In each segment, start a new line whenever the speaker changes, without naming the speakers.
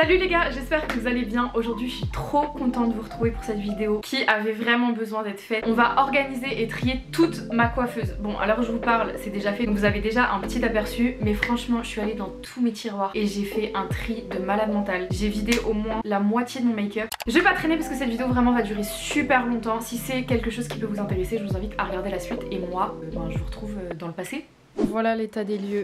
Salut les gars, j'espère que vous allez bien. Aujourd'hui je suis trop contente de vous retrouver pour cette vidéo qui avait vraiment besoin d'être faite. On va organiser et trier toute ma coiffeuse. Bon, alors je vous parle, c'est déjà fait, donc vous avez déjà un petit aperçu. Mais franchement je suis allée dans tous mes tiroirs et j'ai fait un tri de malade mental. J'ai vidé au moins la moitié de mon make-up. Je vais pas traîner parce que cette vidéo vraiment va durer super longtemps. Si c'est quelque chose qui peut vous intéresser, je vous invite à regarder la suite. Et moi, je vous retrouve dans le passé. Voilà l'état des lieux.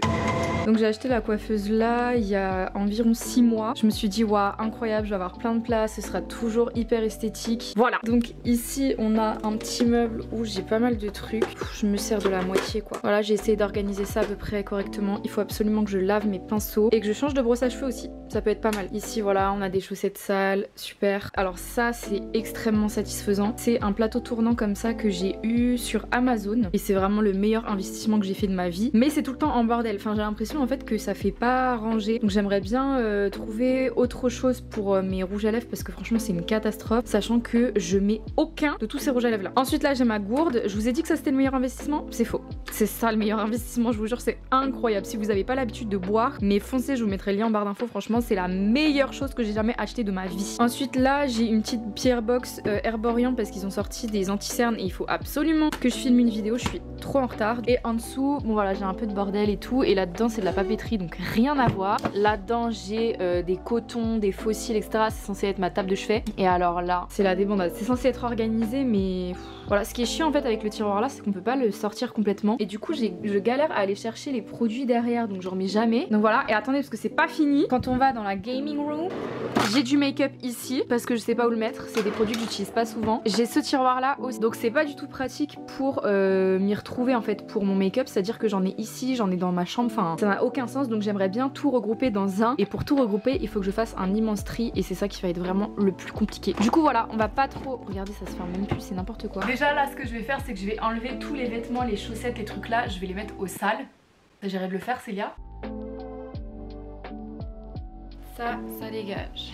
Donc j'ai acheté la coiffeuse là il y a environ 6 mois. Je me suis dit waouh, incroyable, je vais avoir plein de place, ce sera toujours hyper esthétique. Voilà. Donc ici on a un petit meuble où j'ai pas mal de trucs. Je me sers de la moitié quoi. Voilà, j'ai essayé d'organiser ça à peu près correctement. Il faut absolument que je lave mes pinceaux et que je change de brosse à cheveux aussi. Ça peut être pas mal. Ici voilà, on a des chaussettes sales, super. Alors ça c'est extrêmement satisfaisant. C'est un plateau tournant comme ça que j'ai eu sur Amazon et c'est vraiment le meilleur investissement que j'ai fait de ma vie. Mais c'est tout le temps en bordel. Enfin j'ai l'impression en fait que ça fait pas ranger. Donc j'aimerais bien trouver autre chose pour mes rouges à lèvres parce que franchement c'est une catastrophe. Sachant que je mets aucun de tous ces rouges à lèvres là. Ensuite là j'ai ma gourde. Je vous ai dit que ça c'était le meilleur investissement. C'est faux. C'est ça le meilleur investissement, je vous jure, c'est incroyable. Si vous n'avez pas l'habitude de boire, mais foncez, je vous mettrai le lien en barre d'infos. Franchement c'est la meilleure chose que j'ai jamais acheté de ma vie. Ensuite là j'ai une petite pierre box Herborian parce qu'ils ont sorti des anti-cernes et il faut absolument que je filme une vidéo. Je suis trop en retard. Et en dessous, bon voilà, j'ai un peu de bordel et tout. Et là-dedans c'est de la papeterie donc rien à voir. Là-dedans j'ai des cotons, des fossiles etc. C'est censé être ma table de chevet. Et alors là c'est la débandade. C'est censé être organisé mais voilà, ce qui est chiant en fait avec le tiroir là c'est qu'on peut pas le sortir complètement. Et du coup je galère à aller chercher les produits derrière donc je remets jamais. Donc voilà, et attendez parce que c'est pas fini. Quand on va dans la gaming room, j'ai du make-up ici parce que je sais pas où le mettre. C'est des produits que j'utilise pas souvent. J'ai ce tiroir là aussi. Donc c'est pas du tout pratique pour m'y retrouver en fait pour mon make-up. C'est-à-dire que j'en ai ici, j'en ai dans ma chambre. Enfin ça n'a aucun sens. Donc j'aimerais bien tout regrouper dans un. Et pour tout regrouper il faut que je fasse un immense tri. Et c'est ça qui va être vraiment le plus compliqué. Du coup voilà, on va pas trop... Regardez ça se ferme même plus, c'est n'importe quoi. Déjà là ce que je vais faire c'est que je vais enlever tous les vêtements, les chaussettes, les trucs là. Je vais les mettre au sale. J'arrête de le faire Célia. Ça dégage.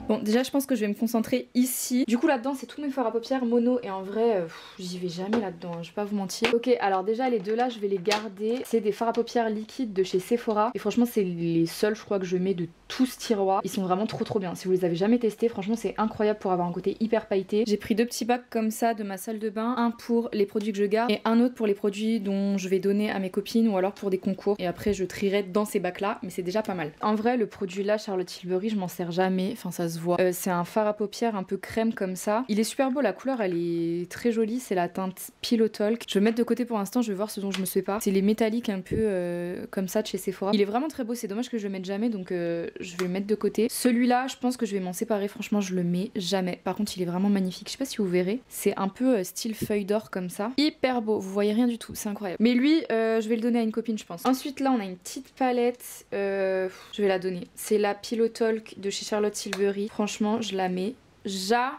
Bon déjà je pense que je vais me concentrer ici. Du coup là-dedans c'est tous mes fards à paupières mono. Et en vrai j'y vais jamais là-dedans, je vais pas vous mentir. Ok, alors déjà les deux là je vais les garder. C'est des fards à paupières liquides de chez Sephora. Et franchement c'est les seuls je crois que je mets de tout ce tiroir. Ils sont vraiment trop bien. Si vous les avez jamais testés, franchement c'est incroyable pour avoir un côté hyper pailleté. J'ai pris deux petits bacs comme ça de ma salle de bain. Un pour les produits que je garde et un autre pour les produits dont je vais donner à mes copines ou alors pour des concours. Et après je trierai dans ces bacs là, mais c'est déjà pas mal. En vrai le produit là Charlotte Tilbury je m'en sers jamais. Enfin ça se voit. C'est un fard à paupières un peu crème comme ça. Il est super beau, la couleur elle est très jolie. C'est la teinte Pillow Talk. Je vais le mettre de côté pour l'instant, je vais voir ce dont je me souviens pas. C'est les métalliques un peu comme ça de chez Sephora. Il est vraiment très beau, c'est dommage que je le mette jamais donc je vais le mettre de côté. Celui-là je pense que je vais m'en séparer, franchement je le mets jamais. Par contre il est vraiment magnifique, je sais pas si vous verrez. C'est un peu style feuille d'or comme ça. Hyper beau, vous voyez rien du tout, c'est incroyable. Mais lui je vais le donner à une copine je pense. Ensuite là on a une petite palette, je vais la donner. C'est la Pillow Talk de chez Charlotte Tilbury. Franchement je la mets jamais.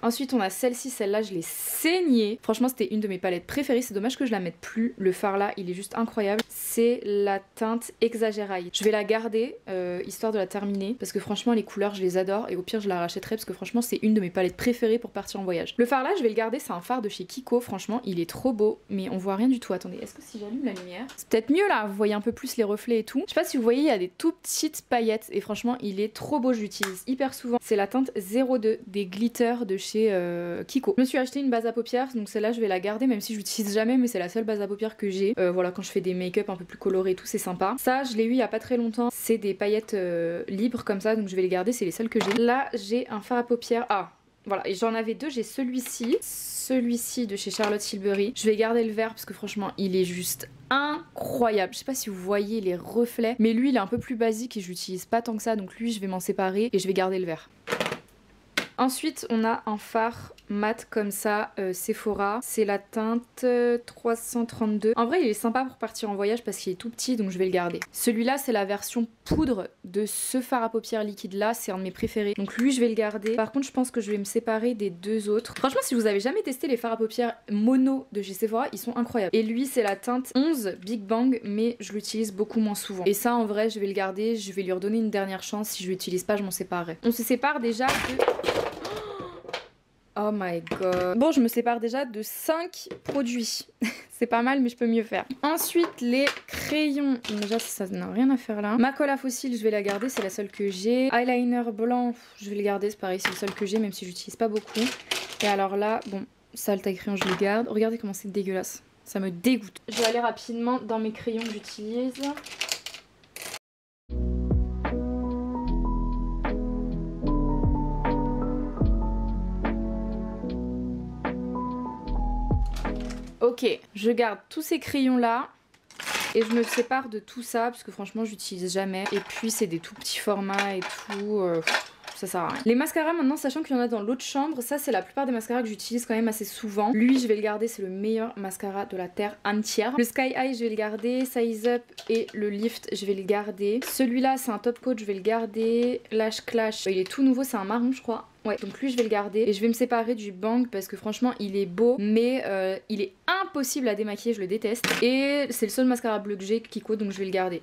Ensuite on a celle-ci, celle-là je l'ai saignée. Franchement c'était une de mes palettes préférées. C'est dommage que je la mette plus. Le fard là il est juste incroyable. C'est la teinte Exageraille. Je vais la garder histoire de la terminer parce que franchement les couleurs je les adore. Et au pire je la rachèterai parce que franchement c'est une de mes palettes préférées pour partir en voyage. Le fard là je vais le garder, c'est un fard de chez Kiko. Franchement il est trop beau mais on voit rien du tout. Attendez, est-ce que si j'allume la lumière c'est peut-être mieux là, vous voyez un peu plus les reflets et tout. Je sais pas si vous voyez il y a des tout petites paillettes et franchement il est trop beau, je l'utilise hyper souvent. C'est la teinte 02 des glitters de chez Kiko. Je me suis acheté une base à paupières donc celle-là je vais la garder même si je l'utilise jamais mais c'est la seule base à paupières que j'ai. Voilà, quand je fais des make-up un peu plus colorés et tout c'est sympa. Ça je l'ai eu il y a pas très longtemps. C'est des paillettes libres comme ça donc je vais les garder, c'est les seules que j'ai. Là j'ai un fard à paupières. Ah voilà, et j'en avais deux, j'ai celui-ci de chez Charlotte Tilbury. Je vais garder le vert parce que franchement il est juste incroyable. Je sais pas si vous voyez les reflets mais lui il est un peu plus basique et je l'utilise pas tant que ça donc lui je vais m'en séparer et je vais garder le vert. Ensuite on a un fard mat comme ça Sephora, c'est la teinte 332. En vrai il est sympa pour partir en voyage parce qu'il est tout petit donc je vais le garder. Celui-là c'est la version poudre de ce fard à paupières liquide là, c'est un de mes préférés donc lui je vais le garder. Par contre je pense que je vais me séparer des deux autres. Franchement si vous avez jamais testé les fards à paupières mono de chez Sephora ils sont incroyables. Et lui c'est la teinte 11 Big Bang mais je l'utilise beaucoup moins souvent. Et ça en vrai je vais le garder, je vais lui redonner une dernière chance. Si je l'utilise pas je m'en séparerai. On se sépare déjà de... Oh my god. Bon, je me sépare déjà de 5 produits. C'est pas mal, mais je peux mieux faire. Ensuite, les crayons. Déjà, ça n'a rien à faire là. Ma colle à fossiles, je vais la garder, c'est la seule que j'ai. Eyeliner blanc, je vais le garder, c'est pareil, c'est le seul que j'ai, même si j'utilise pas beaucoup. Et alors là, bon, ça, le taille-crayon, je le garde. Regardez comment c'est dégueulasse. Ça me dégoûte. Je vais aller rapidement dans mes crayons que j'utilise. Ok, je garde tous ces crayons là et je me sépare de tout ça parce que franchement j'utilise jamais. Et puis c'est des tout petits formats et tout, ça sert à rien. Les mascaras maintenant, sachant qu'il y en a dans l'autre chambre, ça c'est la plupart des mascaras que j'utilise quand même assez souvent. Lui je vais le garder, c'est le meilleur mascara de la terre entière. Le Sky High je vais le garder, Size Up et le Lift je vais le garder. Celui-là c'est un top coat, je vais le garder. Lash Clash, il est tout nouveau, c'est un marron je crois. Ouais, donc lui je vais le garder et je vais me séparer du Bang parce que franchement il est beau mais il est impossible à démaquiller, je le déteste. Et c'est le seul mascara bleu que j'ai qui coûte, donc je vais le garder.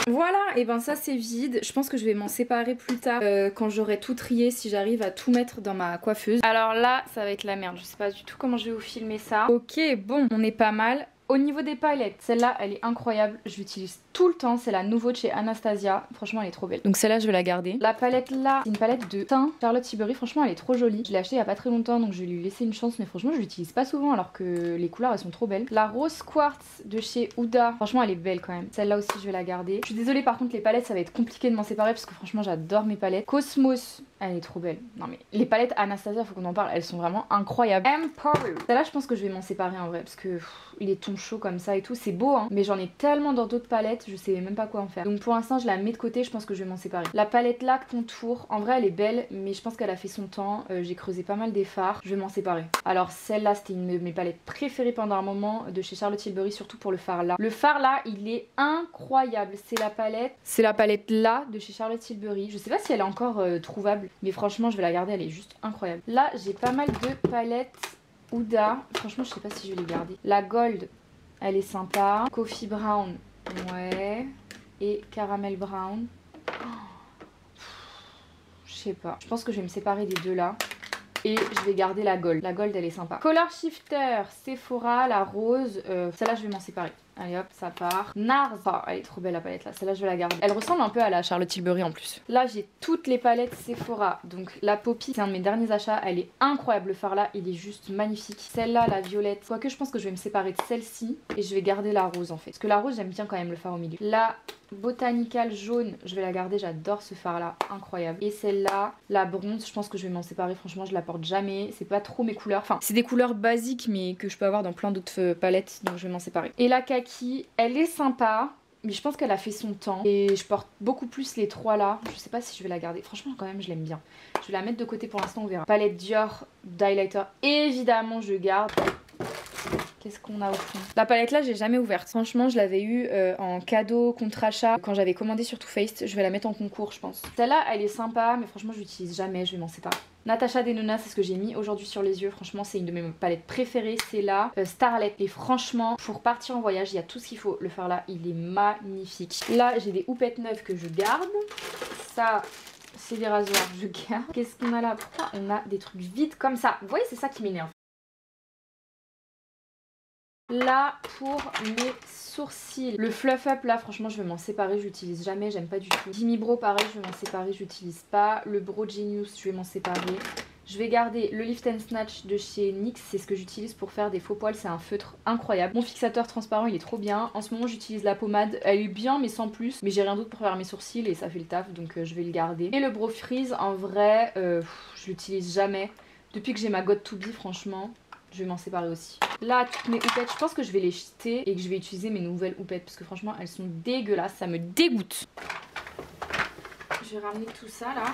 Voilà, et ben ça c'est vide. Je pense que je vais m'en séparer plus tard quand j'aurai tout trié, si j'arrive à tout mettre dans ma coiffeuse. Alors là ça va être la merde, je sais pas du tout comment je vais vous filmer ça. Ok, bon, on est pas mal. Au niveau des palettes, celle-là elle est incroyable, je l'utilise tout le temps, c'est la nouveau de chez Anastasia, franchement elle est trop belle. Donc celle-là je vais la garder. La palette là, c'est une palette de teint Charlotte Tilbury, franchement elle est trop jolie. Je l'ai achetée il y a pas très longtemps donc je vais lui laisser une chance, mais franchement je l'utilise pas souvent alors que les couleurs elles sont trop belles. La rose quartz de chez Huda, franchement elle est belle quand même. Celle-là aussi je vais la garder. Je suis désolée par contre les palettes ça va être compliqué de m'en séparer parce que franchement j'adore mes palettes. Cosmos, elle est trop belle. Non mais les palettes Anastasia faut qu'on en parle, elles sont vraiment incroyables. Emporio, celle-là je pense que je vais m'en séparer en vrai parce que les tons chauds comme ça et tout, c'est beau hein, mais j'en ai tellement dans d'autres palettes, je sais même pas quoi en faire. Donc pour l'instant je la mets de côté, je pense que je vais m'en séparer. La palette LAC Contour, en vrai elle est belle mais je pense qu'elle a fait son temps, j'ai creusé pas mal des fards, je vais m'en séparer. Alors celle-là c'était une de mes palettes préférées pendant un moment de chez Charlotte Tilbury, surtout pour le fard là. Le fard là il est incroyable, c'est la palette là de chez Charlotte Tilbury. Je sais pas si elle est encore trouvable mais franchement je vais la garder, elle est juste incroyable. Là j'ai pas mal de palettes Huda, franchement je sais pas si je vais les garder. La Gold elle est sympa. Coffee Brown, ouais. Et Caramel Brown. Je sais pas. Je pense que je vais me séparer des deux là. Et je vais garder la Gold. La Gold elle est sympa. Color Shifter, Sephora, la rose. Celle-là je vais m'en séparer. Allez hop, ça part. NARS, oh, elle est trop belle la palette là, celle-là je vais la garder. Elle ressemble un peu à la Charlotte Tilbury en plus. Là j'ai toutes les palettes Sephora. Donc la Poppy, c'est un de mes derniers achats, elle est incroyable. Le fard là, il est juste magnifique. Celle-là, la violette, quoique je pense que je vais me séparer de celle-ci. Et je vais garder la rose en fait. Parce que la rose j'aime bien quand même le fard au milieu. La Botanical jaune, je vais la garder, j'adore ce fard là, incroyable. Et celle-là, la bronze, je pense que je vais m'en séparer, franchement je la porte jamais, c'est pas trop mes couleurs, enfin c'est des couleurs basiques mais que je peux avoir dans plein d'autres palettes, donc je vais m'en séparer. Et la kaki, elle est sympa, mais je pense qu'elle a fait son temps et je porte beaucoup plus les trois là, je sais pas si je vais la garder, franchement quand même je l'aime bien. Je vais la mettre de côté pour l'instant, on verra. Palette Dior d'highlighter, évidemment je garde. Qu'est-ce qu'on a au fond? La palette là j'ai jamais ouverte. Franchement je l'avais eu en cadeau contre achat quand j'avais commandé sur Too Faced. Je vais la mettre en concours je pense. Celle-là elle est sympa mais franchement je l'utilise jamais, je vais m'en séparer. Natasha Denona, c'est ce que j'ai mis aujourd'hui sur les yeux. Franchement c'est une de mes palettes préférées. C'est la Starlet. Et franchement pour partir en voyage il y a tout ce qu'il faut. Le fard là il est magnifique. Là j'ai des houpettes neuves que je garde. Ça c'est des rasoirs, je garde. Qu'est-ce qu'on a là? Pourquoi on a des trucs vides comme ça? Vous voyez c'est ça qui m'énerve. Là pour mes sourcils, le Fluff Up là franchement je vais m'en séparer, j'utilise jamais, j'aime pas du tout. Jimmy Bro pareil je vais m'en séparer, j'utilise pas. Le Bro Genius je vais m'en séparer. Je vais garder le Lift and Snatch de chez NYX, c'est ce que j'utilise pour faire des faux poils, c'est un feutre incroyable. Mon fixateur transparent il est trop bien. En ce moment j'utilise la pommade, elle est bien mais sans plus. Mais j'ai rien d'autre pour faire mes sourcils et ça fait le taf donc je vais le garder. Et le Bro Freeze en vrai je l'utilise jamais. Depuis que j'ai ma God To Be franchement je vais m'en séparer aussi. Là, toutes mes houpettes, je pense que je vais les jeter et que je vais utiliser mes nouvelles houpettes parce que franchement, elles sont dégueulasses, ça me dégoûte. Je vais ramener tout ça là.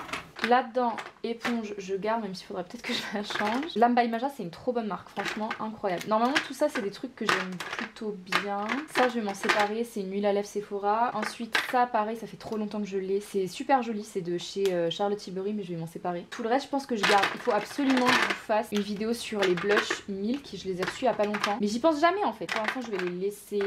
Là-dedans, éponge, je garde, même s'il faudrait peut-être que je la change. Lame by Maja, c'est une trop bonne marque, franchement, incroyable. Normalement, tout ça, c'est des trucs que j'aime plutôt bien. Ça, je vais m'en séparer, c'est une huile à lèvres Sephora. Ensuite, ça, pareil, ça fait trop longtemps que je l'ai. C'est super joli, c'est de chez Charlotte Tilbury, mais je vais m'en séparer. Tout le reste, je pense que je garde. Il faut absolument que je vous fasse une vidéo sur les blushs Milk, je les ai reçus il y a pas longtemps. Mais j'y pense jamais, en fait. Pour l'instant, je vais les laisser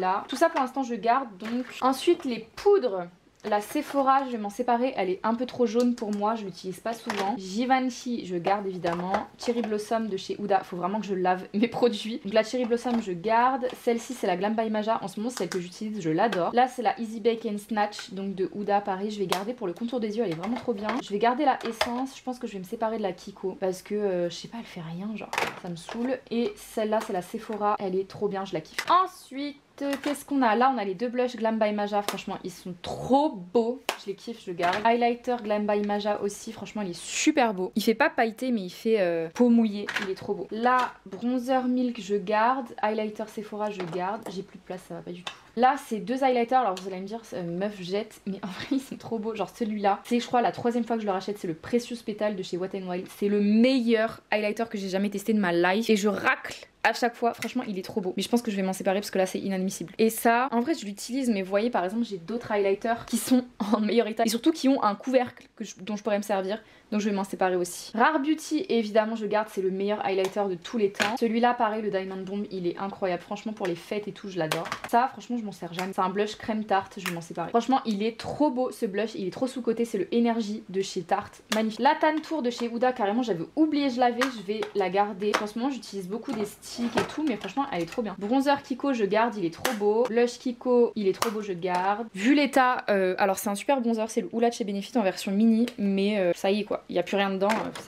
là. Tout ça, pour l'instant, je garde, donc. Ensuite, les poudres. La Sephora, je vais m'en séparer, elle est un peu trop jaune pour moi, je l'utilise pas souvent. Givenchy, je garde évidemment. Cherry Blossom de chez Huda, faut vraiment que je lave mes produits. Donc la Cherry Blossom, je garde. Celle-ci, c'est la Glam by Maja. En ce moment, c'est celle que j'utilise, je l'adore. Là, c'est la Easy Bake and Snatch, donc de Huda, pareil. Je vais garder pour le contour des yeux, elle est vraiment trop bien. Je vais garder la Essence, je pense que je vais me séparer de la Kiko parce que, je sais pas, elle fait rien, genre, ça me saoule. Et celle-là, c'est la Sephora, elle est trop bien, je la kiffe. Ensuite, qu'est-ce qu'on a là? On a les deux blushs Glam by Maja, franchement ils sont trop beau, je les kiffe, je garde. Highlighter Glam by Maja aussi, franchement il est super beau. Il fait pas pailleté mais il fait peau mouillée, il est trop beau. Là, bronzer Milk je garde, highlighter Sephora je garde, j'ai plus de place, ça va pas du tout. Là c'est deux highlighters, alors vous allez me dire meuf jette, mais en vrai ils sont trop beaux. Genre celui-là, c'est je crois la troisième fois que je le rachète, c'est le Precious Petal de chez Wet n Wild. C'est le meilleur highlighter que j'ai jamais testé de ma life et je racle à chaque fois, franchement il est trop beau. Mais je pense que je vais m'en séparer parce que là c'est inadmissible. Et ça, en vrai je l'utilise, mais vous voyez par exemple j'ai d'autres highlighters qui sont en meilleur état et surtout qui ont un couvercle dont je pourrais me servir. Donc je vais m'en séparer aussi. Rare Beauty, évidemment je garde, c'est le meilleur highlighter de tous les temps. Celui-là pareil, le Diamond Bomb, il est incroyable. Franchement pour les fêtes et tout, je l'adore. Ça franchement je m'en sers jamais. C'est un blush crème Tarte, je vais m'en séparer. Franchement il est trop beau ce blush, il est trop sous-côté, c'est le Energy de chez Tarte. Magnifique. La Tan Tour de chez Huda, carrément j'avais oublié, je l'avais, je vais la garder. En ce moment j'utilise beaucoup des sticks et tout, mais franchement elle est trop bien. Bronzer Kiko je garde, il est trop beau. Blush Kiko, il est trop beau, je garde. Vu l'état, alors c'est un super bronzer, c'est le Hoola de chez Benefit en version mini, mais ça y est quoi, il n'y a plus rien dedans, il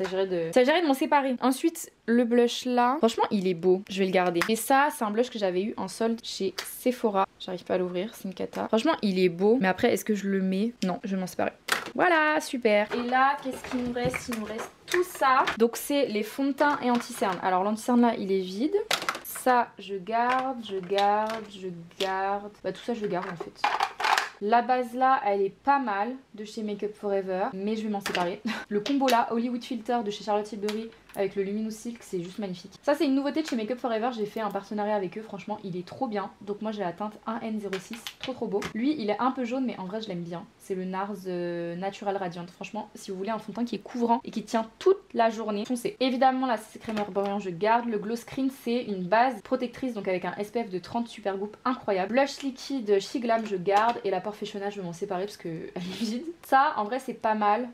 s'agirait de m'en séparer. Ensuite le blush là, franchement il est beau, je vais le garder. Et ça c'est un blush que j'avais eu en solde chez Sephora, j'arrive pas à l'ouvrir, c'est une cata. Franchement il est beau, mais après est-ce que je le mets? Non, je vais m'en séparer. Voilà, super. Et là, qu'est-ce qu'il nous reste? Il nous reste tout ça. Donc c'est les fonds de teint et anti-cerne. Alors l'anti-cerne là, il est vide. Ça, je garde, je garde, je garde. Bah tout ça, je le garde en fait. La base là, elle est pas mal de chez Make Up Forever, mais je vais m'en séparer. Le combo là, Hollywood Filter de chez Charlotte Tilbury avec le Luminous Silk, c'est juste magnifique. Ça c'est une nouveauté de chez Make Up Forever, j'ai fait un partenariat avec eux, franchement il est trop bien. Donc moi j'ai la teinte 1N06, trop beau. Lui il est un peu jaune mais en vrai je l'aime bien. C'est le NARS Natural Radiant. Franchement si vous voulez un fond de teint qui est couvrant et qui tient toute la journée, foncez. Évidemment la CC Crème Herborian je garde. Le Glow Screen c'est une base protectrice donc avec un SPF de 30 super goop incroyable. Blush liquide She Glam je garde et la Porfessiona je vais m'en séparer parce qu'elle est vide. Ça en vrai c'est pas mal,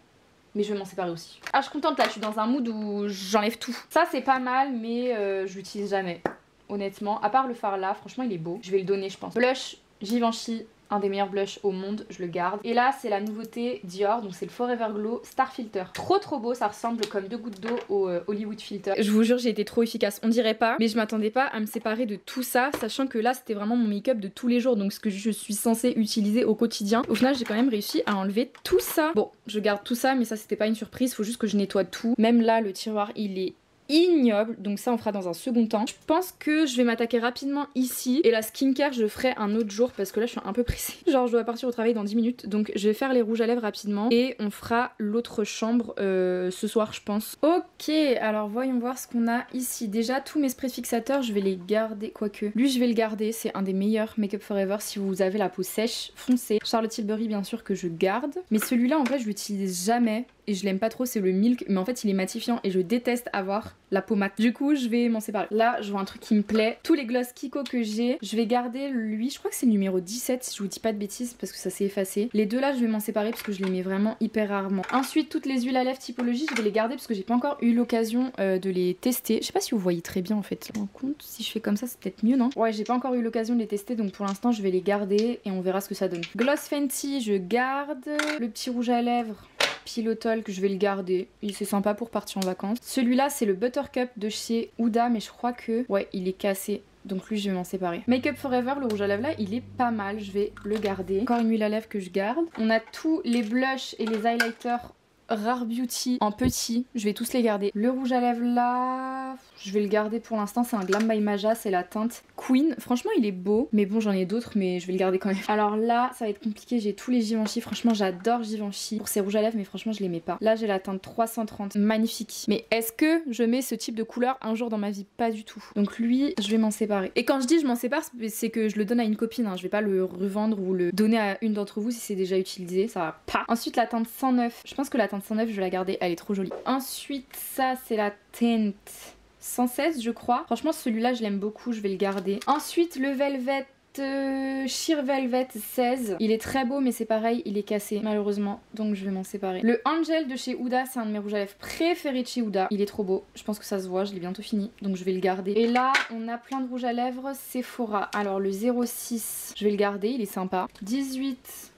mais je vais m'en séparer aussi. Ah je suis contente là, je suis dans un mood où j'enlève tout. Ça c'est pas mal mais je l'utilise jamais. Honnêtement, à part le fard là, franchement il est beau. Je vais le donner je pense. Blush Givenchy, un des meilleurs blushs au monde, je le garde. Et là c'est la nouveauté Dior, donc c'est le Forever Glow Star Filter. Trop beau, ça ressemble comme deux gouttes d'eau au Hollywood Filter. Je vous jure j'ai été trop efficace, on dirait pas, mais je m'attendais pas à me séparer de tout ça, sachant que là c'était vraiment mon make-up de tous les jours, donc ce que je suis censée utiliser au quotidien. Au final j'ai quand même réussi à enlever tout ça. Bon, je garde tout ça, mais ça c'était pas une surprise, faut juste que je nettoie tout. Même là le tiroir il est ignoble, donc ça on fera dans un second temps. Je pense que je vais m'attaquer rapidement ici et la skincare je ferai un autre jour parce que là je suis un peu pressée. Genre je dois partir au travail dans 10 minutes, donc je vais faire les rouges à lèvres rapidement et on fera l'autre chambre ce soir je pense. Ok, alors voyons voir ce qu'on a ici. Déjà tous mes sprays fixateurs je vais les garder, quoique lui je vais le garder, c'est un des meilleurs Make Up Forever si vous avez la peau sèche, foncez. Charlotte Tilbury bien sûr que je garde, mais celui-là en vrai je l'utilise jamais et je l'aime pas trop, c'est le Milk, mais en fait il est matifiant et je déteste avoir la peau mate. Du coup je vais m'en séparer. Là je vois un truc qui me plaît. Tous les gloss Kiko que j'ai, je vais garder lui, je crois que c'est le numéro 17 si je vous dis pas de bêtises parce que ça s'est effacé. Les deux là je vais m'en séparer parce que je les mets vraiment hyper rarement. Ensuite toutes les huiles à lèvres typologie je vais les garder parce que j'ai pas encore eu l'occasion de les tester. Je sais pas si vous voyez très bien en fait. En compte, si je fais comme ça c'est peut-être mieux non? Ouais j'ai pas encore eu l'occasion de les tester donc pour l'instant je vais les garder et on verra ce que ça donne. Gloss Fenty je garde. Le petit rouge à lèvres Pillow Talk, je vais le garder. Il c'est sympa pour partir en vacances. Celui-là, c'est le Buttercup de chez Huda, mais je crois que... ouais, il est cassé. Donc lui, je vais m'en séparer. Make Up Forever, le rouge à lèvres là, il est pas mal. Je vais le garder. Encore une huile à lèvres que je garde. On a tous les blushs et les highlighters Rare Beauty en petit, je vais tous les garder. Le rouge à lèvres là, je vais le garder pour l'instant, c'est un Glam by Maja, c'est la teinte Queen. Franchement il est beau, mais bon j'en ai d'autres mais je vais le garder quand même. Alors là ça va être compliqué, j'ai tous les Givenchy, franchement j'adore Givenchy pour ces rouges à lèvres mais franchement je les mets pas. Là j'ai la teinte 330, magnifique. Mais est-ce que je mets ce type de couleur un jour dans ma vie? Pas du tout. Donc lui je vais m'en séparer. Et quand je dis je m'en sépare c'est que je le donne à une copine, hein. Je vais pas le revendre ou le donner à une d'entre vous si c'est déjà utilisé, ça va pas. Ensuite la teinte 109, je pense que la teinte 109 je vais la garder, elle est trop jolie. Ensuite ça c'est la teinte 116 je crois. Franchement celui-là je l'aime beaucoup, je vais le garder. Ensuite le Velvet Sheer Velvet 16. Il est très beau mais c'est pareil, il est cassé malheureusement. Donc je vais m'en séparer. Le Angel de chez Huda, c'est un de mes rouges à lèvres préférés de chez Huda. Il est trop beau. Je pense que ça se voit, je l'ai bientôt fini. Donc je vais le garder. Et là, on a plein de rouges à lèvres Sephora. Alors le 06, je vais le garder, il est sympa. 18,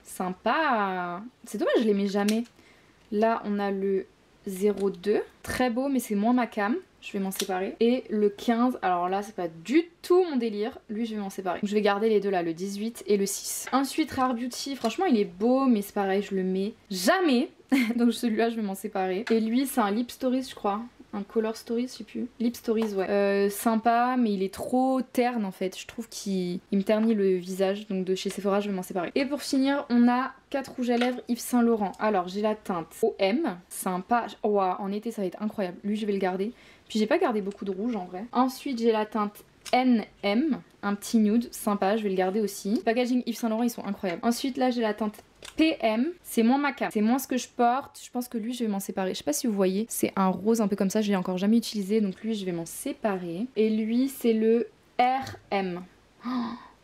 sympa. C'est dommage, je les mets jamais. Là, on a le 02, très beau mais c'est moins ma cam. Je vais m'en séparer. Et le 15, alors là c'est pas du tout mon délire. Lui je vais m'en séparer. Donc, je vais garder les deux là, le 18 et le 6. Ensuite Rare Beauty, franchement il est beau mais c'est pareil, je le mets jamais. Donc celui-là je vais m'en séparer. Et lui c'est un Lip Stories je crois. Un Color Stories, je sais plus. Lip Stories, ouais. Sympa, mais il est trop terne en fait. Je trouve qu'il me ternit le visage. Donc de chez Sephora, je vais m'en séparer. Et pour finir, on a 4 rouges à lèvres Yves Saint Laurent. Alors j'ai la teinte OM. Sympa. Wow, en été ça va être incroyable. Lui, je vais le garder. Puis j'ai pas gardé beaucoup de rouge en vrai. Ensuite, j'ai la teinte NM. Un petit nude. Sympa, je vais le garder aussi. Packaging Yves Saint Laurent, ils sont incroyables. Ensuite, là, j'ai la teinte PM, c'est moins ma cam, c'est moins ce que je porte. Je pense que lui je vais m'en séparer. Je sais pas si vous voyez, c'est un rose un peu comme ça, je l'ai encore jamais utilisé, donc lui je vais m'en séparer. Et lui c'est le RM. Oh,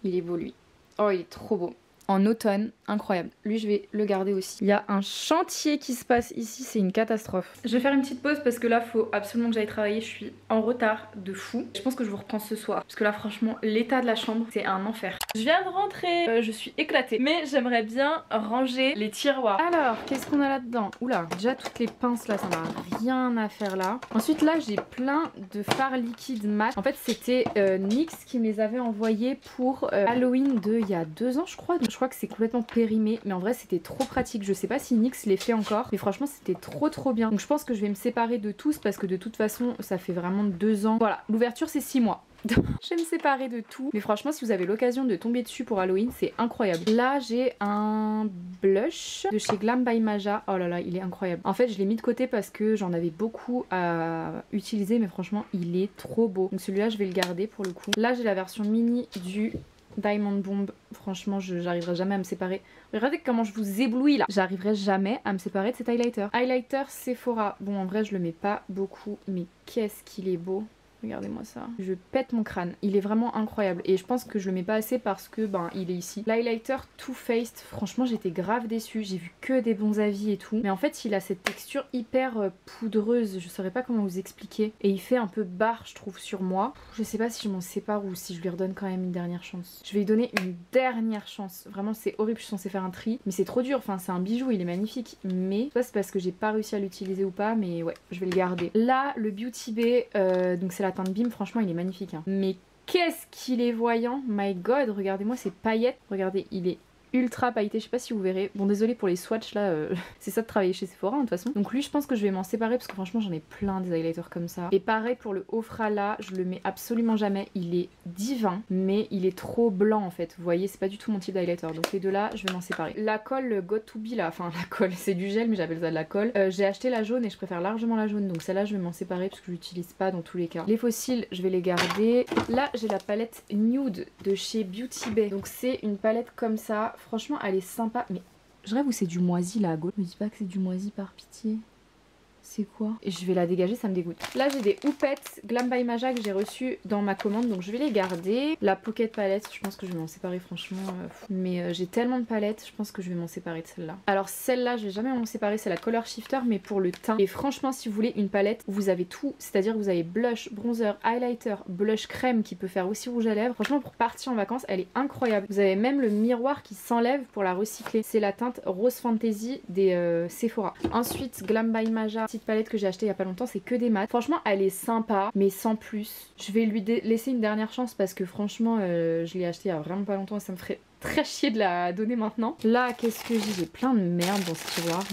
il est beau lui. Oh il est trop beau. En automne, incroyable. Lui je vais le garder aussi. Il y a un chantier qui se passe ici, c'est une catastrophe. Je vais faire une petite pause parce que là faut absolument que j'aille travailler, je suis en retard de fou. Je pense que je vous reprends ce soir parce que là franchement l'état de la chambre c'est un enfer. Je viens de rentrer, je suis éclatée mais j'aimerais bien ranger les tiroirs. Alors qu'est-ce qu'on a là-dedans? Oula, déjà toutes les pinces là ça n'a rien à faire là. Ensuite là j'ai plein de fards liquides mat. En fait c'était NYX qui me les avait envoyés pour Halloween de il y a 2 ans je crois. Donc, je crois que c'est complètement périmé mais en vrai c'était trop pratique. Je sais pas si NYX les fait encore mais franchement c'était trop bien. Donc je pense que je vais me séparer de tous parce que de toute façon ça fait vraiment 2 ans. Voilà, l'ouverture c'est 6 mois. Je vais me séparer de tout. Mais franchement si vous avez l'occasion de tomber dessus pour Halloween c'est incroyable. Là j'ai un blush de chez Glam by Maja. Oh là là il est incroyable. En fait je l'ai mis de côté parce que j'en avais beaucoup à utiliser mais franchement il est trop beau. Donc celui-là je vais le garder pour le coup. Là j'ai la version mini du Diamond Bomb, franchement j'arriverai jamais à me séparer. Regardez comment je vous éblouis là. J'arriverai jamais à me séparer de cet highlighter. Highlighter Sephora. Bon en vrai je le mets pas beaucoup mais qu'est-ce qu'il est beau. Regardez-moi ça. Je pète mon crâne. Il est vraiment incroyable. Et je pense que je le mets pas assez parce que ben il est ici. L'highlighter Too Faced. Franchement j'étais grave déçue. J'ai vu que des bons avis et tout. Mais en fait il a cette texture hyper poudreuse. Je saurais pas comment vous expliquer. Et il fait un peu barre je trouve sur moi. Je sais pas si je m'en sépare ou si je lui redonne quand même une dernière chance. Je vais lui donner une dernière chance. Vraiment c'est horrible. Je suis censée faire un tri. Mais c'est trop dur. Enfin c'est un bijou. Il est magnifique. Mais c'est parce que j'ai pas réussi à l'utiliser ou pas. Mais ouais je vais le garder. Là le Beauty Bay. Donc c'est la teinte Bim, franchement il est magnifique hein. Mais qu'est-ce qu'il est voyant, my god, regardez-moi ces paillettes, regardez il est ultra pailleté, je sais pas si vous verrez. Bon désolé pour les swatchs là, c'est ça de travailler chez Sephora hein, de toute façon. Donc lui je pense que je vais m'en séparer parce que franchement j'en ai plein des highlighters comme ça. Et pareil pour le Ofra là, je le mets absolument jamais, il est divin mais il est trop blanc en fait. Vous voyez c'est pas du tout mon type d'highlighter. Donc les deux là je vais m'en séparer. La colle Got2b là, enfin la colle c'est du gel mais j'appelle ça de la colle. J'ai acheté la jaune et je préfère largement la jaune donc celle-là je vais m'en séparer parce que je l'utilise pas dans tous les cas. Les fossiles je vais les garder. Là j'ai la palette Nude de chez Beauty Bay. Donc c'est une palette comme ça. Franchement elle est sympa mais je rêve où c'est du moisi là à gauche. Me dis pas que c'est du moisi par pitié. C'est quoi? Et je vais la dégager, ça me dégoûte. Là j'ai des houpettes Glam by Maja que j'ai reçues dans ma commande donc je vais les garder. La Pocket palette, je pense que je vais m'en séparer franchement. Mais j'ai tellement de palettes, je pense que je vais m'en séparer de celle-là. Alors celle-là je vais jamais m'en séparer, c'est la Color Shifter mais pour le teint. Et franchement si vous voulez une palette où vous avez tout, c'est-à-dire que vous avez blush, bronzer, highlighter, blush crème qui peut faire aussi rouge à lèvres. Franchement pour partir en vacances elle est incroyable. Vous avez même le miroir qui s'enlève pour la recycler. C'est la teinte Rose Fantasy des Sephora. Ensuite Glam by Maja, petite palette que j'ai acheté il y a pas longtemps, c'est que des mats. Franchement elle est sympa mais sans plus. Je vais lui laisser une dernière chance parce que franchement je l'ai acheté il y a vraiment pas longtemps et ça me ferait très chier de la donner maintenant. Là qu'est-ce que j'ai plein de merde dans ce tiroir.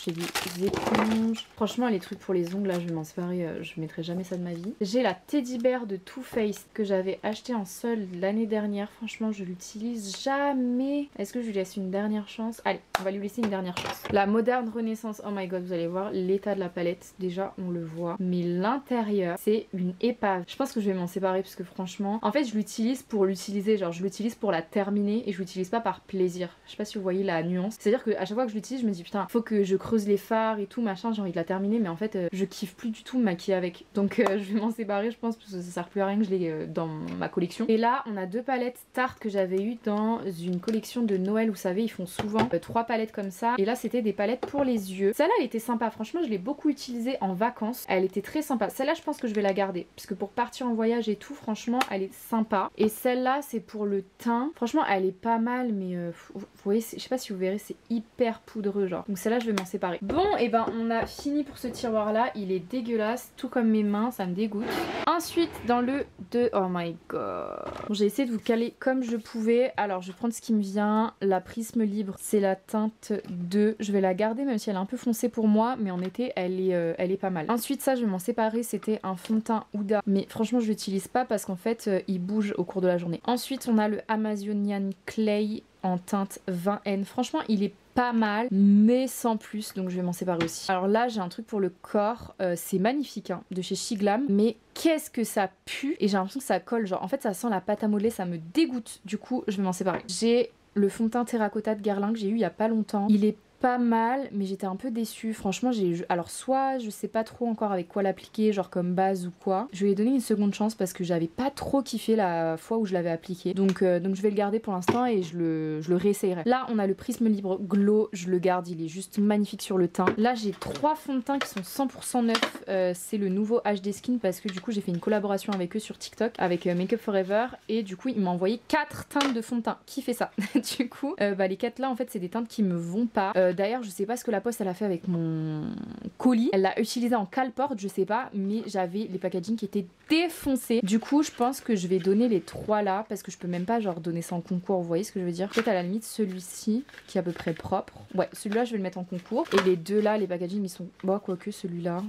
J'ai des éponges. Franchement les trucs pour les ongles là je vais m'en séparer, je mettrai jamais ça de ma vie. J'ai la Teddy Bear de Too Faced que j'avais acheté en solde l'année dernière. Franchement je l'utilise jamais. Est-ce que je lui laisse une dernière chance? Allez on va lui laisser une dernière chance. La Moderne Renaissance, oh my god vous allez voir l'état de la palette. Déjà on le voit mais l'intérieur c'est une épave. Je pense que je vais m'en séparer parce que franchement en fait je l'utilise pour l'utiliser, genre je l'utilise pour la terminer et je l'utilise pas par plaisir. Je sais pas si vous voyez la nuance. C'est à dire que à chaque fois que je l'utilise je me dis putain faut que je creuse creuse les fards et tout machin, j'ai envie de la terminer mais en fait je kiffe plus du tout me maquiller avec. Donc je vais m'en séparer je pense parce que ça sert plus à rien que je l'ai dans ma collection. Et là on a 2 palettes Tarte que j'avais eu dans une collection de Noël, vous savez ils font souvent 3 palettes comme ça. Et là c'était des palettes pour les yeux. Celle-là elle était sympa, franchement je l'ai beaucoup utilisée en vacances. Elle était très sympa. Celle-là je pense que je vais la garder puisque pour partir en voyage et tout franchement elle est sympa. Et celle-là c'est pour le teint. Franchement elle est pas mal mais vous voyez, je sais pas si vous verrez, c'est hyper poudreux genre. Donc celle-là je vais m'en séparer. Bon et ben on a fini pour ce tiroir là. Il est dégueulasse, tout comme mes mains, ça me dégoûte. Ensuite dans le 2, oh my god. Bon, j'ai essayé de vous caler comme je pouvais. Alors je vais prendre ce qui me vient. La Prisme Libre, c'est la teinte 2. Je vais la garder même si elle est un peu foncée pour moi. Mais en été elle est pas mal. Ensuite ça je vais m'en séparer. C'était un fond de teint Huda. Mais franchement je l'utilise pas parce qu'en fait il bouge au cours de la journée. Ensuite on a le Amazonian Clay en teinte 20N. Franchement il est pas mal mais sans plus, donc je vais m'en séparer aussi. Alors là j'ai un truc pour le corps, c'est magnifique hein, de chez Shiglam, mais qu'est-ce que ça pue et j'ai l'impression que ça colle, genre en fait ça sent la pâte à modeler, ça me dégoûte, du coup je vais m'en séparer. J'ai le fond de teint terracotta de Guerlain que j'ai eu il y a pas longtemps, il est pas mal mais j'étais un peu déçue franchement. Alors soit je sais pas trop encore avec quoi l'appliquer, genre comme base ou quoi, je vais lui donner une seconde chance parce que j'avais pas trop kiffé la fois où je l'avais appliqué, donc je vais le garder pour l'instant et je le réessayerai. Là on a le Prisme Libre Glow, je le garde, il est juste magnifique sur le teint. Là j'ai 3 fonds de teint qui sont 100% neufs, c'est le nouveau HD Skin parce que du coup j'ai fait une collaboration avec eux sur TikTok avec Make Up Forever et du coup ils m'ont envoyé 4 teintes de fond de teint. Qui fait ça? Du coup les 4 là en fait c'est des teintes qui me vont pas. D'ailleurs je sais pas ce que la poste elle a fait avec mon colis, elle l'a utilisé en cale-porte je sais pas, mais j'avais les packaging qui étaient défoncés. Du coup je pense que je vais donner les 3 là parce que je peux même pas genre donner ça en concours, vous voyez ce que je veux dire. Peut-être à la limite celui-ci qui est à peu près propre, ouais celui-là je vais le mettre en concours et les 2 là les packaging ils sont bon, quoique celui-là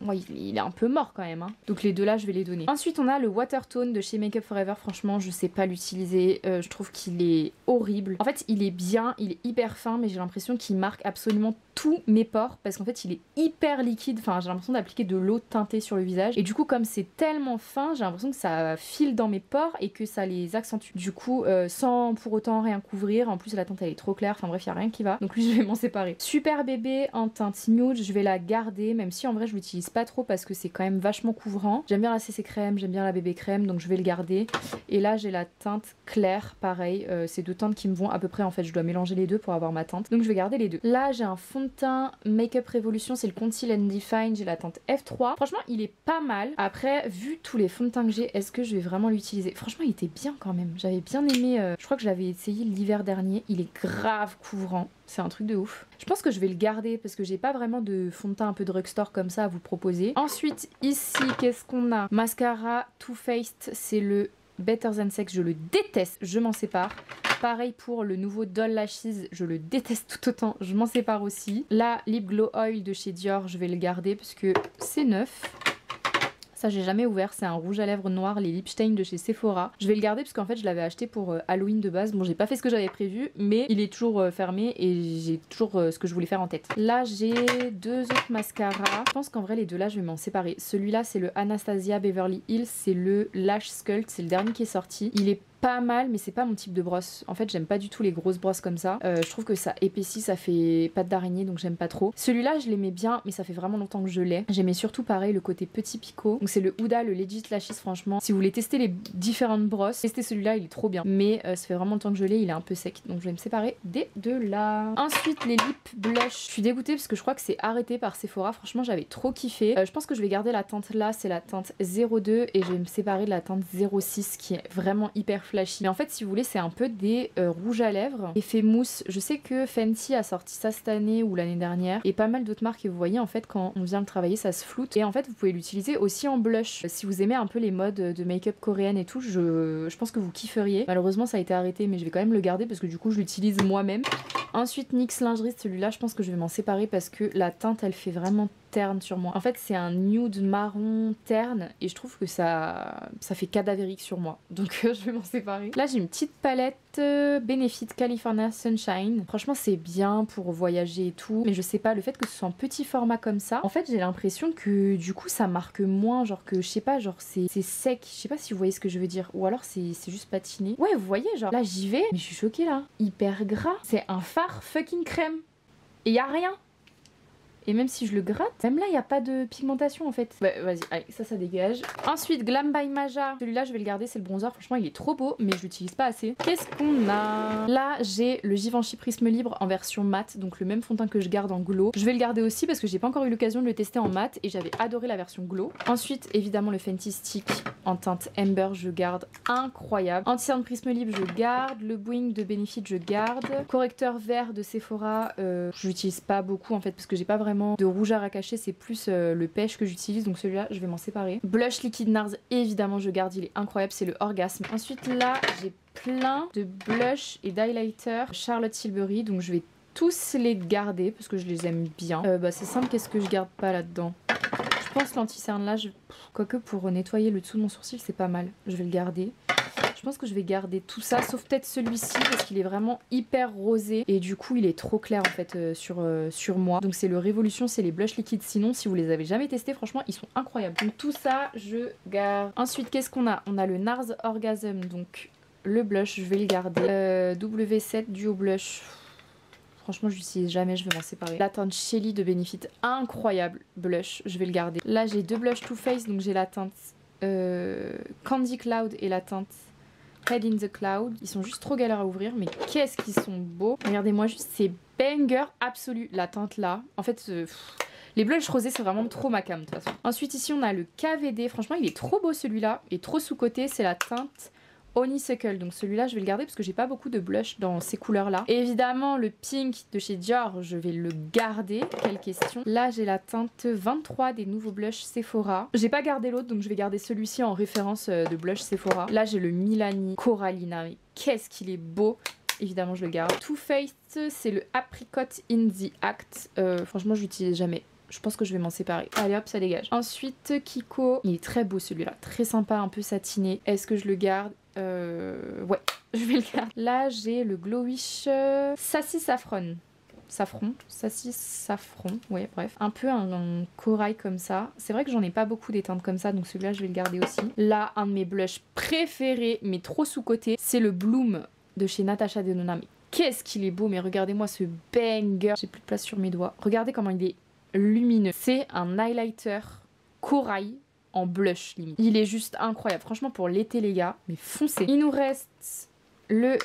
ouais, il est un peu mort quand même hein. Donc les 2 là je vais les donner. Ensuite on a le Watertone de chez Make Up Forever. Franchement je sais pas l'utiliser, je trouve qu'il est horrible. En fait il est bien, il est hyper fin mais j'ai l'impression qu'il marque absolument tous mes pores parce qu'en fait il est hyper liquide, enfin j'ai l'impression d'appliquer de l'eau teintée sur le visage et du coup comme c'est tellement fin j'ai l'impression que ça file dans mes pores et que ça les accentue. Du coup sans pour autant rien couvrir, en plus la teinte elle est trop claire, enfin bref il y a rien qui va, donc lui je vais m'en séparer. Super Bébé en teinte nude, je vais la garder même si en vrai je l'utilise pas trop parce que c'est quand même vachement couvrant. J'aime bien la CC crème, j'aime bien la bébé crème, donc je vais le garder. Et là j'ai la teinte claire, pareil, c'est 2 teintes qui me vont à peu près en fait, je dois mélanger les 2 pour avoir ma teinte, donc je vais garder les 2. Là j'ai un fond de teint Make Up Revolution, c'est le Conceal and Define, j'ai la teinte F3. Franchement il est pas mal. Après vu tous les fonds de teint que j'ai, est-ce que je vais vraiment l'utiliser? Franchement il était bien quand même, j'avais bien aimé, je crois que je l'avais essayé l'hiver dernier, il est grave couvrant. C'est un truc de ouf. Je pense que je vais le garder parce que j'ai pas vraiment de fond de teint un peu drugstore comme ça à vous proposer. Ensuite ici qu'est-ce qu'on a? Mascara Too Faced, c'est le Better Than Sex, je le déteste, je m'en sépare. Pareil pour le nouveau Doll Lashes, je le déteste tout autant, je m'en sépare aussi. La Lip Glow Oil de chez Dior, je vais le garder parce que c'est neuf. Ça j'ai jamais ouvert, c'est un rouge à lèvres noir, les Lipstein de chez Sephora. Je vais le garder parce qu'en fait je l'avais acheté pour Halloween de base. Bon j'ai pas fait ce que j'avais prévu mais il est toujours fermé et j'ai toujours ce que je voulais faire en tête. Là j'ai 2 autres mascaras. Je pense qu'en vrai les 2 là je vais m'en séparer. Celui-là c'est le Anastasia Beverly Hills, c'est le Lash Sculpt, c'est le dernier qui est sorti. Il est pas mal mais c'est pas mon type de brosse. En fait j'aime pas du tout les grosses brosses comme ça. Je trouve que ça épaissit, ça fait pâte d'araignée donc j'aime pas trop. Celui-là je l'aimais bien mais ça fait vraiment longtemps que je l'ai. J'aimais surtout pareil le côté petit picot. Donc c'est le Huda, le Legit Lashes franchement. Si vous voulez tester les différentes brosses, testez celui-là, il est trop bien. Mais ça fait vraiment longtemps que je l'ai, il est un peu sec. Donc je vais me séparer des 2 là. Ensuite les lip blush. Je suis dégoûtée parce que je crois que c'est arrêté par Sephora. Franchement j'avais trop kiffé. Je pense que je vais garder la teinte là, c'est la teinte 02 et je vais me séparer de la teinte 06 qui est vraiment hyper flashy. Mais en fait si vous voulez c'est un peu des rouges à lèvres effet mousse. Je sais que Fenty a sorti ça cette année ou l'année dernière et pas mal d'autres marques et vous voyez en fait quand on vient le travailler ça se floute et en fait vous pouvez l'utiliser aussi en blush. Si vous aimez un peu les modes de make-up coréenne et tout, je pense que vous kifferiez. Malheureusement ça a été arrêté mais je vais quand même le garder parce que du coup je l'utilise moi-même. Ensuite NYX Lingerie, celui-là je pense que je vais m'en séparer parce que la teinte elle fait vraiment terne sur moi. En fait c'est un nude marron terne et je trouve que ça fait cadavérique sur moi. Donc je vais m'en séparer. Là j'ai une petite palette Benefit California Sunshine. Franchement c'est bien pour voyager et tout. Mais je sais pas, le fait que ce soit en petit format comme ça, en fait j'ai l'impression que du coup ça marque moins. Genre que je sais pas, genre c'est sec. Je sais pas si vous voyez ce que je veux dire. Ou alors c'est juste patiné. Ouais vous voyez genre là j'y vais. Mais je suis choquée là. Hyper gras. C'est un fard fucking crème. Et y a rien. Et même si je le gratte, même là il n'y a pas de pigmentation en fait. Bah vas-y, allez, ça dégage. Ensuite Glam by Maja. Celui-là je vais le garder, c'est le bronzer. Franchement il est trop beau mais je l'utilise pas assez. Qu'est-ce qu'on a? Là j'ai le Givenchy Prisme Libre en version mat. Donc le même fond de teint que je garde en glow. Je vais le garder aussi parce que j'ai pas encore eu l'occasion de le tester en mat. Et j'avais adoré la version glow. Ensuite évidemment le Fenty Stick en teinte Amber je garde. Incroyable. Anti-cerne Prisme Libre je garde. Le Boing de Benefit je garde. Correcteur vert de Sephora je l'utilise pas beaucoup en fait parce que j'ai pas vraiment de rougeard à cacher, c'est plus le pêche que j'utilise, donc celui-là je vais m'en séparer. Blush liquide NARS évidemment je garde, il est incroyable, c'est le Orgasme. Ensuite là j'ai plein de blush et d'highlighter Charlotte Tilbury, donc je vais tous les garder parce que je les aime bien. C'est simple, qu'est-ce que je garde pas là-dedans? Je pense l'anti-cerne là, quoique pour nettoyer le dessous de mon sourcil c'est pas mal, je vais le garder. Je pense que je vais garder tout ça, sauf peut-être celui-ci parce qu'il est vraiment hyper rosé et du coup il est trop clair en fait sur moi. Donc c'est le Révolution, c'est les blushs liquides. Sinon si vous les avez jamais testés, franchement ils sont incroyables. Donc tout ça je garde. Ensuite qu'est-ce qu'on a? On a le NARS Orgasm, donc le blush je vais le garder. W7 Duo Blush. Franchement, je l'utilise jamais, je vais m'en séparer. La teinte Shelly de Benefit, incroyable blush, je vais le garder. Là, j'ai deux blushs Too Faced, donc j'ai la teinte Candy Cloud et la teinte Head in the Cloud. Ils sont juste trop galères à ouvrir, mais qu'est-ce qu'ils sont beaux. Regardez-moi juste, c'est banger absolu. La teinte là, en fait... les blushs rosés c'est vraiment trop ma cam de toute façon. Ensuite ici on a le KVD, franchement il est trop beau celui-là, il est trop sous-coté, c'est la teinte Honeysuckle, donc celui-là je vais le garder parce que j'ai pas beaucoup de blush dans ces couleurs là. Et évidemment le pink de chez Dior je vais le garder, quelle question. Là j'ai la teinte 23 des nouveaux blushs Sephora. J'ai pas gardé l'autre donc je vais garder celui-ci en référence de blush Sephora. Là j'ai le Milani Corallina, mais qu'est-ce qu'il est beau. Évidemment je le garde. Too Faced c'est le Apricot in the Act, franchement je l'utilise jamais. Je pense que je vais m'en séparer. Allez hop, ça dégage. Ensuite, Kiko. Il est très beau celui-là. Très sympa, un peu satiné. Est-ce que je le garde? Ouais, je vais le garder. Là, j'ai le Glowish Sassy Saffron. Sassy Saffron. Ouais, bref. Un peu un corail comme ça. C'est vrai que j'en ai pas beaucoup des teintes comme ça, donc celui-là, je vais le garder aussi. Là, un de mes blushs préférés, mais trop sous-coté, c'est le Bloom de chez Natasha Denona. Mais qu'est-ce qu'il est beau, mais regardez-moi ce banger. J'ai plus de place sur mes doigts. Regardez comment il est lumineux. C'est un highlighter corail en blush limite. Il est juste incroyable. Franchement pour l'été les gars, mais foncez. Il nous reste le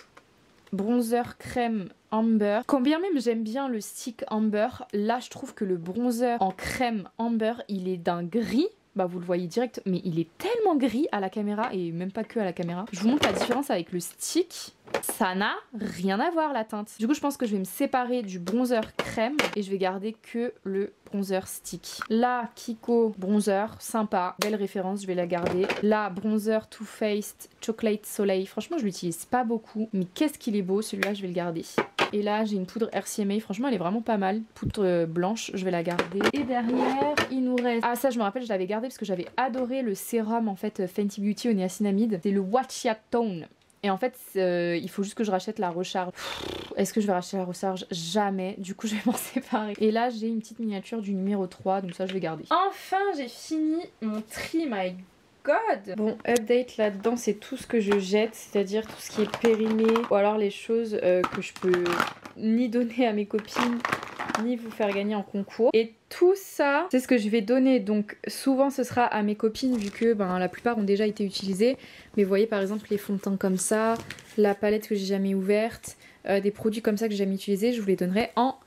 bronzer crème amber. Quand bien même j'aime bien le stick amber, là je trouve que le bronzer en crème amber il est d'un gris. Bah vous le voyez direct, mais il est tellement gris à la caméra et même pas que à la caméra. Je vous montre la différence avec le stick. Ça n'a rien à voir la teinte. Du coup je pense que je vais me séparer du bronzer crème et je vais garder que le bronzer stick. Là Kiko bronzer, sympa, belle référence, je vais la garder. Là bronzer Too Faced Chocolate Soleil, franchement je l'utilise pas beaucoup, mais qu'est-ce qu'il est beau, celui-là je vais le garder. Et là j'ai une poudre RCMA, franchement elle est vraiment pas mal, poudre blanche, je vais la garder. Et derrière il nous reste... Ah ça je me rappelle, je l'avais gardé parce que j'avais adoré le sérum en fait Fenty Beauty au niacinamide. C'est le Watcha Tone. Et en fait, il faut juste que je rachète la recharge. Est-ce que je vais racheter la recharge? Jamais. Du coup, je vais m'en séparer. Et là, j'ai une petite miniature du numéro 3. Donc ça, je vais garder. Enfin, j'ai fini mon tri. My God. Bon, update là-dedans, c'est tout ce que je jette. C'est-à-dire tout ce qui est périmé. Ou alors les choses que je peux ni donner à mes copines, ni vous faire gagner en concours. Et tout ça, c'est ce que je vais donner. Donc souvent ce sera à mes copines vu que la plupart ont déjà été utilisées. Mais vous voyez par exemple les fonds de teint comme ça, la palette que j'ai jamais ouverte, des produits comme ça que j'ai jamais utilisés, je vous les donnerai en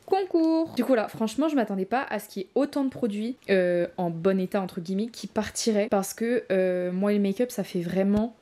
concours. Du coup là, franchement je m'attendais pas à ce qu'il y ait autant de produits en bon état entre guillemets qui partiraient. Parce que moi les make-up ça fait vraiment...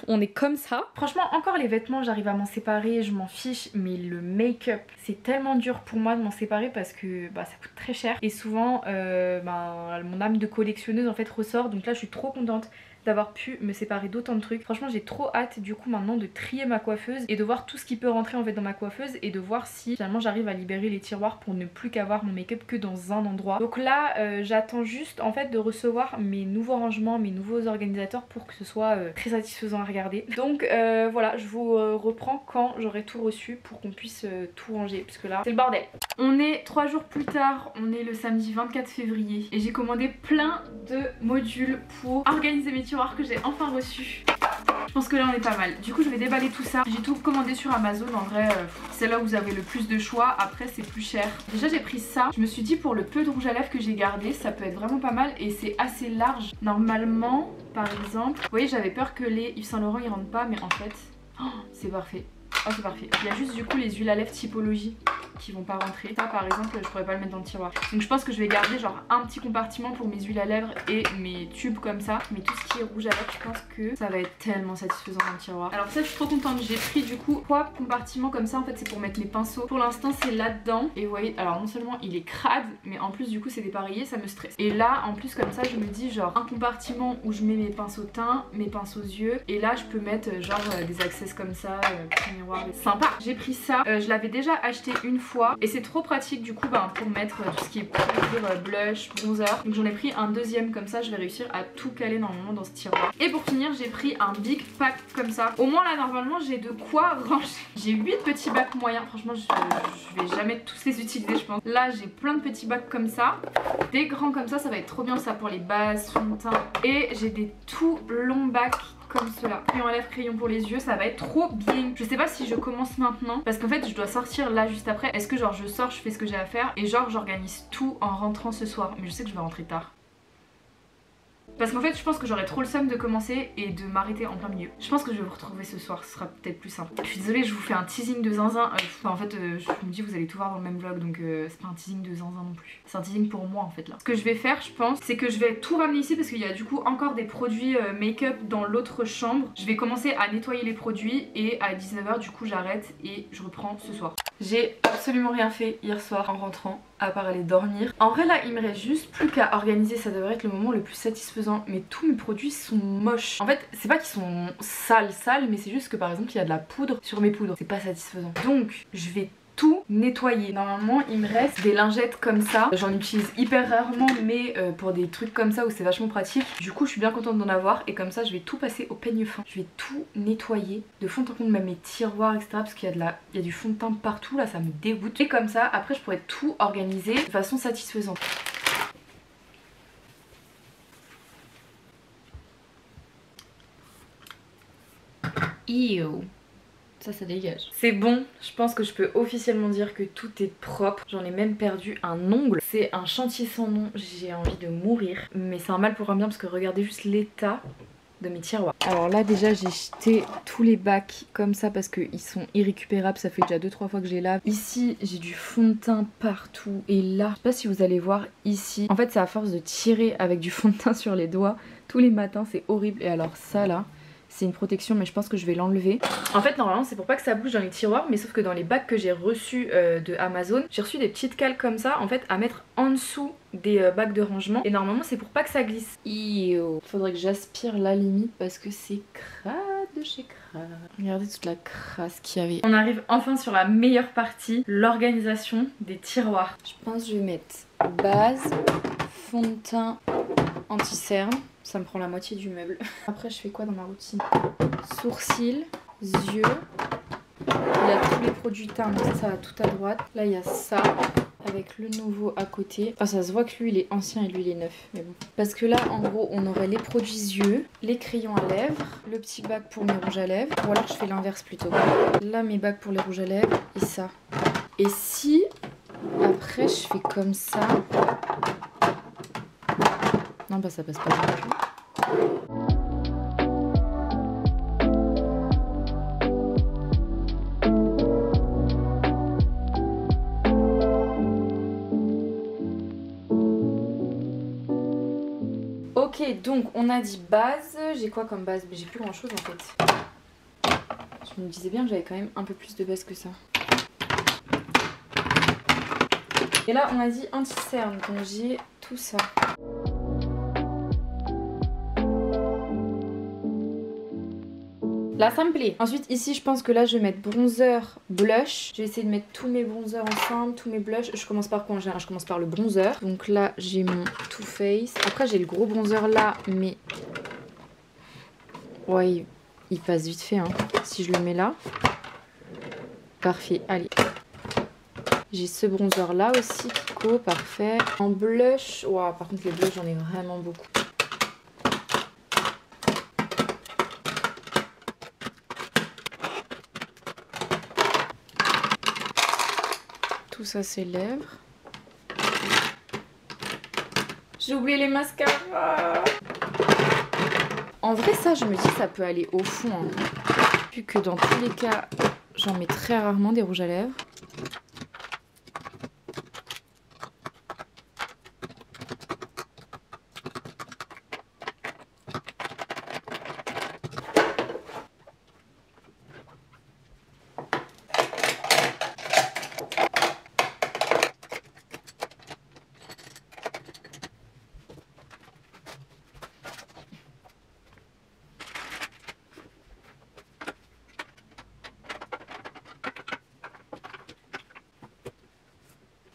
on est comme ça. Franchement encore les vêtements j'arrive à m'en séparer, je m'en fiche, mais le make-up c'est tellement dur pour moi de m'en séparer parce que ça coûte très cher et souvent mon âme de collectionneuse en fait ressort, donc là je suis trop contente d'avoir pu me séparer d'autant de trucs. Franchement j'ai trop hâte du coup maintenant de trier ma coiffeuse et de voir tout ce qui peut rentrer en fait dans ma coiffeuse et de voir si finalement j'arrive à libérer les tiroirs pour ne plus qu'avoir mon make-up que dans un endroit. Donc là j'attends juste en fait de recevoir mes nouveaux rangements, mes nouveaux organisateurs pour que ce soit très satisfaisant à regarder. Donc voilà, je vous reprends quand j'aurai tout reçu pour qu'on puisse tout ranger parce que là c'est le bordel. On est 3 jours plus tard, on est le samedi 24 février et j'ai commandé plein de modules pour organiser mes tiroirs que j'ai enfin reçus. Je pense que là on est pas mal. Du coup je vais déballer tout ça. J'ai tout commandé sur Amazon. En vrai c'est là où vous avez le plus de choix. Après c'est plus cher. Déjà j'ai pris ça. Je me suis dit pour le peu de rouge à lèvres que j'ai gardé, ça peut être vraiment pas mal. Et c'est assez large. Normalement par exemple, vous voyez j'avais peur que les Yves Saint Laurent ils rentrent pas. Mais en fait c'est parfait. Oh c'est parfait. Il y a juste du coup les huiles à lèvres typologie qui vont pas rentrer. Ça par exemple je pourrais pas le mettre dans le tiroir. Donc je pense que je vais garder genre un petit compartiment pour mes huiles à lèvres et mes tubes comme ça. Mais tout ce qui est rouge à lèvres je pense que ça va être tellement satisfaisant dans le tiroir. Alors ça je suis trop contente. J'ai pris du coup 3 compartiments comme ça. En fait c'est pour mettre mes pinceaux. Pour l'instant c'est là-dedans. Et vous voyez alors non seulement il est crade mais en plus du coup c'est dépareillé, ça me stresse. Et là en plus comme ça je me dis genre un compartiment où je mets mes pinceaux teints, mes pinceaux yeux. Et là je peux mettre genre des accessoires comme ça, petit miroir. Sympa. J'ai pris ça. Je l'avais déjà acheté une fois. Et c'est trop pratique du coup pour mettre tout ce qui est poudre, blush, bronzer. Donc j'en ai pris un deuxième comme ça, je vais réussir à tout caler normalement dans ce tiroir. Et pour finir j'ai pris un big pack comme ça. Au moins là normalement j'ai de quoi ranger. J'ai 8 petits bacs moyens, franchement je vais jamais tous les utiliser je pense. Là j'ai plein de petits bacs comme ça. Des grands comme ça va être trop bien ça pour les bases, fond de teint. Et j'ai des tout longs bacs comme cela. Crayon à lèvres, crayon pour les yeux, ça va être trop bien. Je sais pas si je commence maintenant parce qu'en fait je dois sortir là juste après. Est-ce que genre je sors, je fais ce que j'ai à faire et genre j'organise tout en rentrant ce soir. Mais je sais que je vais rentrer tard. Parce qu'en fait je pense que j'aurais trop le seum de commencer et de m'arrêter en plein milieu. Je pense que je vais vous retrouver ce soir, ce sera peut-être plus simple. Je suis désolée, je vous fais un teasing de zinzin. En fait je me dis vous allez tout voir dans le même vlog donc c'est pas un teasing de zinzin non plus. C'est un teasing pour moi en fait là. Ce que je vais faire je pense c'est que je vais tout ramener ici parce qu'il y a du coup encore des produits make-up dans l'autre chambre. Je vais commencer à nettoyer les produits et à 19 h du coup j'arrête et je reprends ce soir. J'ai absolument rien fait hier soir en rentrant à part aller dormir. En vrai là il me reste juste plus qu'à organiser, ça devrait être le moment le plus satisfaisant. Mais tous mes produits sont moches. En fait c'est pas qu'ils sont sales mais c'est juste que par exemple il y a de la poudre sur mes poudres. C'est pas satisfaisant. Donc je vais tout nettoyer. Normalement il me reste des lingettes comme ça. J'en utilise hyper rarement mais pour des trucs comme ça où c'est vachement pratique. Du coup je suis bien contente d'en avoir et comme ça je vais tout passer au peigne fin. Je vais tout nettoyer de fond en comble, même mes tiroirs etc. Parce qu'il y a du fond de teint partout là, ça me dégoûte. Et comme ça après je pourrais tout organiser de façon satisfaisante. Ew. Ça dégage. C'est bon, je pense que je peux officiellement dire que tout est propre. J'en ai même perdu un ongle. C'est un chantier sans nom, j'ai envie de mourir. Mais c'est un mal pour un bien parce que regardez juste l'état de mes tiroirs. Alors là déjà j'ai jeté tous les bacs comme ça parce qu'ils sont irrécupérables. Ça fait déjà 2-3 fois que je les lave. Ici j'ai du fond de teint partout. Et là, je sais pas si vous allez voir ici. En fait c'est à force de tirer avec du fond de teint sur les doigts tous les matins, c'est horrible. Et alors ça là, c'est une protection mais je pense que je vais l'enlever. En fait normalement c'est pour pas que ça bouge dans les tiroirs, mais sauf que dans les bacs que j'ai reçus de Amazon, j'ai reçu des petites cales comme ça en fait à mettre en dessous des bacs de rangement. Et normalement c'est pour pas que ça glisse. Faudrait que j'aspire la limite parce que c'est crade de chez crade. Regardez toute la crasse qu'il y avait. On arrive enfin sur la meilleure partie, l'organisation des tiroirs. Je pense que je vais mettre base, fond de teint, anti-cerne. Ça me prend la moitié du meuble. Après je fais quoi dans ma routine? Sourcils, yeux. Il y a tous les produits teints, donc ça va tout à droite. Là il y a ça avec le nouveau à côté. Enfin ça se voit que lui il est ancien et lui il est neuf. Mais bon. Parce que là en gros on aurait les produits yeux, les crayons à lèvres, le petit bac pour mes rouges à lèvres. Ou alors je fais l'inverse plutôt. Là mes bacs pour les rouges à lèvres et ça. Et si après je fais comme ça. Non bah ça passe pas du tout. Ok donc on a dit base. J'ai quoi comme base? Mais j'ai plus grand chose en fait. Je me disais bien que j'avais quand même un peu plus de base que ça. Et là on a dit anti-cerne, donc j'ai tout ça. Là ça me plaît. Ensuite ici je pense que là je vais mettre bronzer, blush. Je vais essayer de mettre tous mes bronzers ensemble, tous mes blushs. Je commence par quoi en général? Je commence par le bronzer. Donc là j'ai mon Too Faced. Après j'ai le gros bronzer là mais... Ouais il passe vite fait hein. Si je le mets là. Parfait, allez. J'ai ce bronzer là aussi, Kiko, parfait. En blush, wow, par contre les blushs j'en ai vraiment beaucoup. tout ça c'est lèvres. J'ai oublié les mascaras. En vrai ça je me dis ça peut aller au fond hein. Vu que dans tous les cas j'en mets très rarement des rouges à lèvres.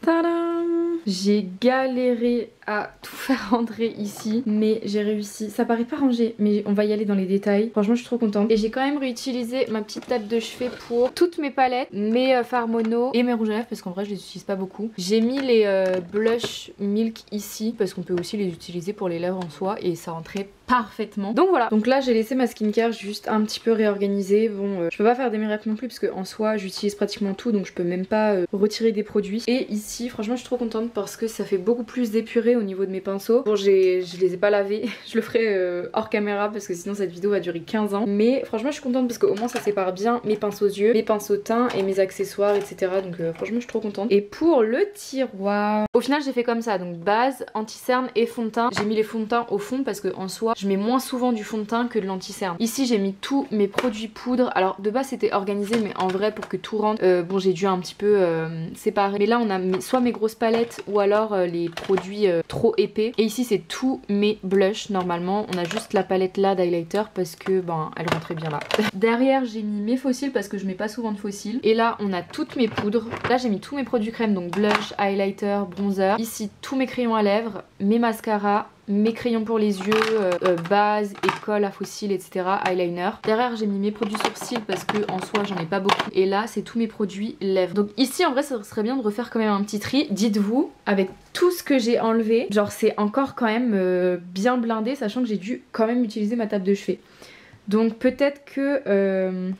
Tadam! J'ai galéré à tout faire rentrer ici, mais j'ai réussi. Ça paraît pas rangé, mais on va y aller dans les détails. Franchement, je suis trop contente. Et j'ai quand même réutilisé ma petite table de chevet pour toutes mes palettes, mes fards mono et mes rouges à lèvres, parce qu'en vrai, je les utilise pas beaucoup. J'ai mis les blush milk ici, parce qu'on peut aussi les utiliser pour les lèvres en soi, et ça rentrait parfaitement. Donc voilà. Donc là, j'ai laissé ma skincare juste un petit peu réorganisée. Bon, je peux pas faire des miracles non plus, parce qu'en soi, j'utilise pratiquement tout, donc je peux même pas retirer des produits. Et ici, franchement, je suis trop contente parce que ça fait beaucoup plus épuré au niveau de mes pinceaux. Bon, je les ai pas lavés, je le ferai hors caméra parce que sinon cette vidéo va durer 15 ans. Mais franchement, je suis contente parce qu'au moins ça sépare bien mes pinceaux yeux, mes pinceaux teints et mes accessoires, etc. Donc franchement, je suis trop contente. Et pour le tiroir, au final, j'ai fait comme ça. Donc base, anti-cerne et fond de teint. J'ai mis les fonds de teint au fond parce que en soi, je mets moins souvent du fond de teint que de l'anti-cerne. Ici, j'ai mis tous mes produits poudre. Alors de base, c'était organisé, mais en vrai, pour que tout rentre, bon, j'ai dû un petit peu séparer. Mais là, on a soit mes grosses palettes ou alors les produits trop épais. Et ici, c'est tous mes blushs. Normalement, on a juste la palette là d'highlighter parce que ben, elle rentrait bien là. Derrière, j'ai mis mes fossiles parce que je mets pas souvent de fossiles. Et là, on a toutes mes poudres. Là, j'ai mis tous mes produits crème, donc blush, highlighter, bronzer. Ici, tous mes crayons à lèvres, mes mascaras, mes crayons pour les yeux, base, école à fossiles, etc. Eyeliner. Derrière, j'ai mis mes produits sourcils parce que en soi, j'en ai pas beaucoup. Et là, c'est tous mes produits lèvres. Donc ici, en vrai, ça serait bien de refaire quand même un petit tri. Dites-vous, avec tout ce que j'ai enlevé, genre c'est encore quand même bien blindé, sachant que j'ai dû quand même utiliser ma table de chevet. Donc peut-être que...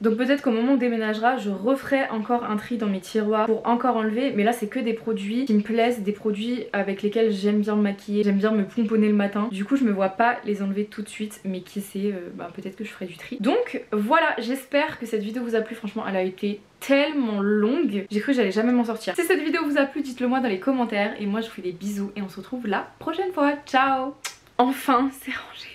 Donc peut-être qu'au moment où on déménagera, je referai encore un tri dans mes tiroirs pour encore enlever. Mais là, c'est que des produits qui me plaisent, des produits avec lesquels j'aime bien me maquiller, j'aime bien me pomponner le matin. Du coup, je me vois pas les enlever tout de suite, mais qui sait, bah, peut-être que je ferai du tri. Donc voilà, j'espère que cette vidéo vous a plu. Franchement, elle a été tellement longue, j'ai cru que j'allais jamais m'en sortir. Si cette vidéo vous a plu, dites-le moi dans les commentaires. Et moi, je vous fais des bisous et on se retrouve la prochaine fois. Ciao! Enfin, c'est rangé.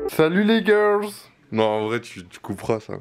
Salut les girls! Non, en vrai, tu couperas ça.